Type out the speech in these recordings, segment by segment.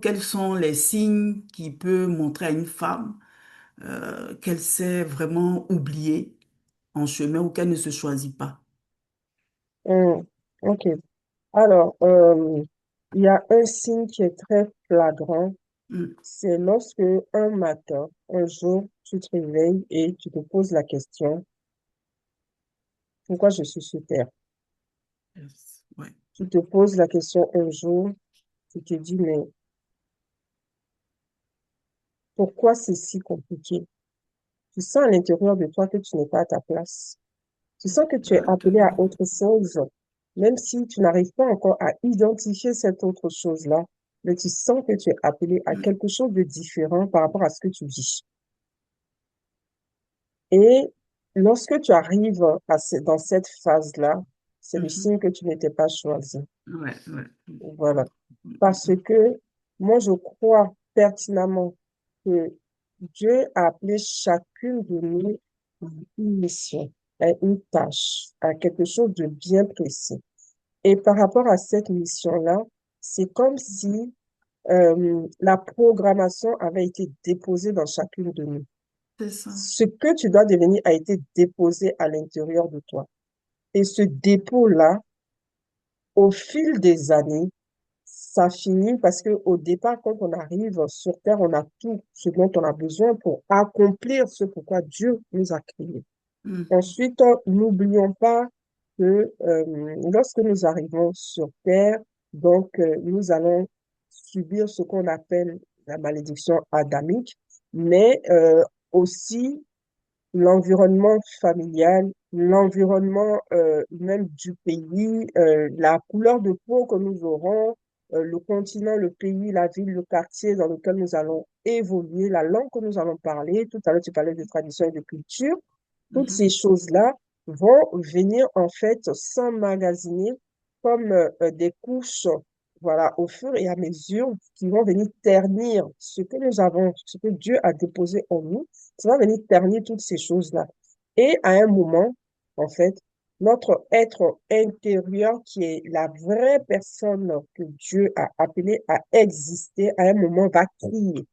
quels sont les signes qui peuvent montrer à une femme qu'elle s'est vraiment oubliée en chemin ou qu'elle ne se choisit pas? Hum, ok. Alors, il y a un signe qui est très flagrant, Hmm. c'est lorsque un matin, un jour, tu te réveilles et tu te poses la question, pourquoi je suis sur Terre? Yes. Ouais. Tu te poses la question un jour, tu te dis, mais pourquoi c'est si compliqué? Tu sens à l'intérieur de toi que tu n'es pas à ta place. Tu sens que tu es appelé à Exactement. autre chose, même si tu n'arrives pas encore à identifier cette autre chose-là, mais tu sens que tu es appelé à Hmm. quelque chose de différent par rapport à ce que tu vis. Et lorsque tu arrives dans cette phase-là, c'est le Mhm. signe que tu n'étais pas choisi. Ouais, ouais. Voilà. Hmm, hmm, Parce hmm. que moi, je crois pertinemment que Dieu a appelé chacune de nous à une mission, à une tâche, à quelque chose de bien précis. Et par rapport à cette mission-là, c'est comme si la programmation avait été déposée dans chacune de nous. C'est ça. Ce que tu dois devenir a été déposé à l'intérieur de toi. Et ce dépôt-là, au fil des années, ça finit parce que au départ, quand on arrive sur Terre, on a tout ce dont on a besoin pour accomplir ce pourquoi Dieu nous a créés. Hmm. Ensuite, n'oublions pas que lorsque nous arrivons sur Terre, donc nous allons subir ce qu'on appelle la malédiction adamique, mais aussi l'environnement familial, l'environnement même du pays, la couleur de peau que nous aurons, le continent, le pays, la ville, le quartier dans lequel nous allons évoluer, la langue que nous allons parler. Tout à l'heure, tu parlais de tradition et de culture. Toutes ces Mhm. choses-là vont venir en fait s'emmagasiner comme des couches, voilà, au fur et à mesure qui vont venir ternir ce que nous avons, ce que Dieu a déposé en nous, ça va venir ternir toutes ces choses-là. Et à un moment, en fait, notre être intérieur, qui est la vraie personne que Dieu a appelée à exister, à un moment va crier.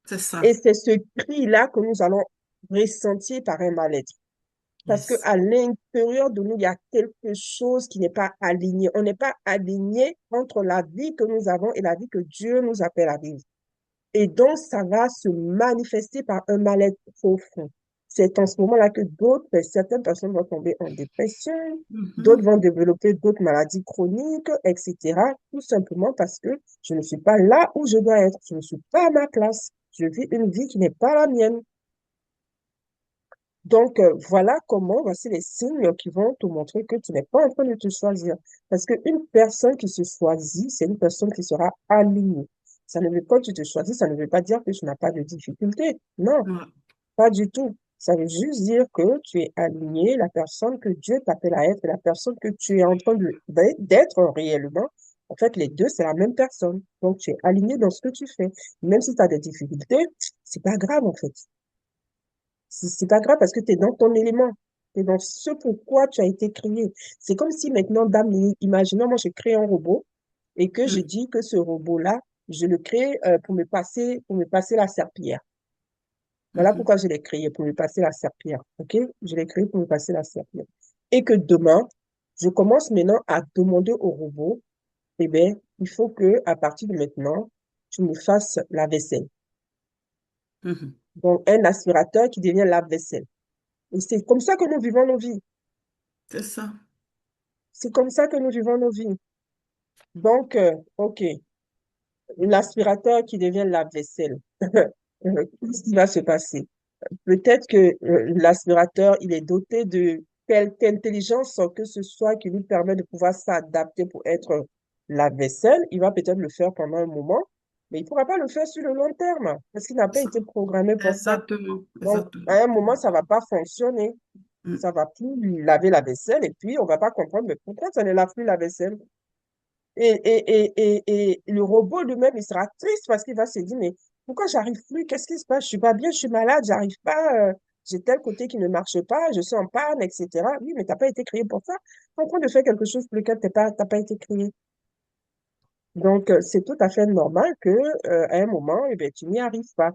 C'est ça. Et c'est ce cri-là que nous allons ressentir par un mal-être. Parce que Yes. à l'intérieur de nous, il y a quelque chose qui n'est pas aligné. On n'est pas aligné entre la vie que nous avons et la vie que Dieu nous appelle à vivre. Et donc, ça va se manifester par un mal-être profond. C'est en ce moment-là que certaines personnes vont tomber en dépression, d'autres Mhm. vont développer d'autres maladies chroniques, etc. Tout simplement parce que je ne suis pas là où je dois être. Je ne suis pas à ma place. Je vis une vie qui n'est pas la mienne. Donc, voilà comment, voici les signes qui vont te montrer que tu n'es pas en train de te choisir. Parce qu'une personne qui se choisit, c'est une personne qui sera alignée. Ça ne veut pas que tu te choisis, ça ne veut pas dire que tu n'as pas de difficultés. Non, Ouais. pas du tout. Ça veut juste dire que tu es aligné, la personne que Dieu t'appelle à être, et la personne que tu es en train d'être réellement. En fait, les deux, c'est la même personne. Donc, tu es aligné dans ce que tu fais. Même si tu as des difficultés, c'est pas grave, en fait. C'est pas grave parce que tu es dans ton élément. Tu es dans ce pourquoi tu as été créé. C'est comme si maintenant, dame, imaginons, moi, je crée un robot et que je Hmm. dis que ce robot-là, je le crée pour me passer la serpillière. Voilà Mhm. pourquoi je l'ai créé, pour me passer la serpillière. OK? Je l'ai créé pour me passer la serpillière. Et que demain, je commence maintenant à demander au robot, eh bien, il faut que, à partir de maintenant, tu me fasses la vaisselle. Mhm. Donc, un aspirateur qui devient lave-vaisselle. Et c'est comme ça que nous vivons nos vies. C'est ça. C'est comme ça que nous vivons nos vies. Donc, OK, l'aspirateur qui devient lave-vaisselle. Qu'est-ce qui va se passer? Peut-être que l'aspirateur, il est doté de quelque intelligence que ce soit qui lui permet de pouvoir s'adapter pour être lave-vaisselle. Il va peut-être le faire pendant un moment, mais il ne pourra pas le faire sur le long terme parce qu'il n'a pas Ça. été programmé pour ça. Exactement. Donc, Exactement. à un moment, ça ne va pas fonctionner. Hmm. Ça va plus lui laver la vaisselle et puis on va pas comprendre mais pourquoi ça ne lave plus la vaisselle. Et le robot lui-même, il sera triste parce qu'il va se dire, mais pourquoi j'arrive plus? Qu'est-ce qui se passe? Je suis pas bien, je suis malade, j'arrive pas, j'ai tel côté qui ne marche pas, je suis en panne, etc. Oui, mais t'as pas été créé pour ça. Tu es en train de faire quelque chose pour lequel t'as pas été créé. Donc, c'est tout à fait normal que, à un moment, eh bien, tu n'y arrives pas.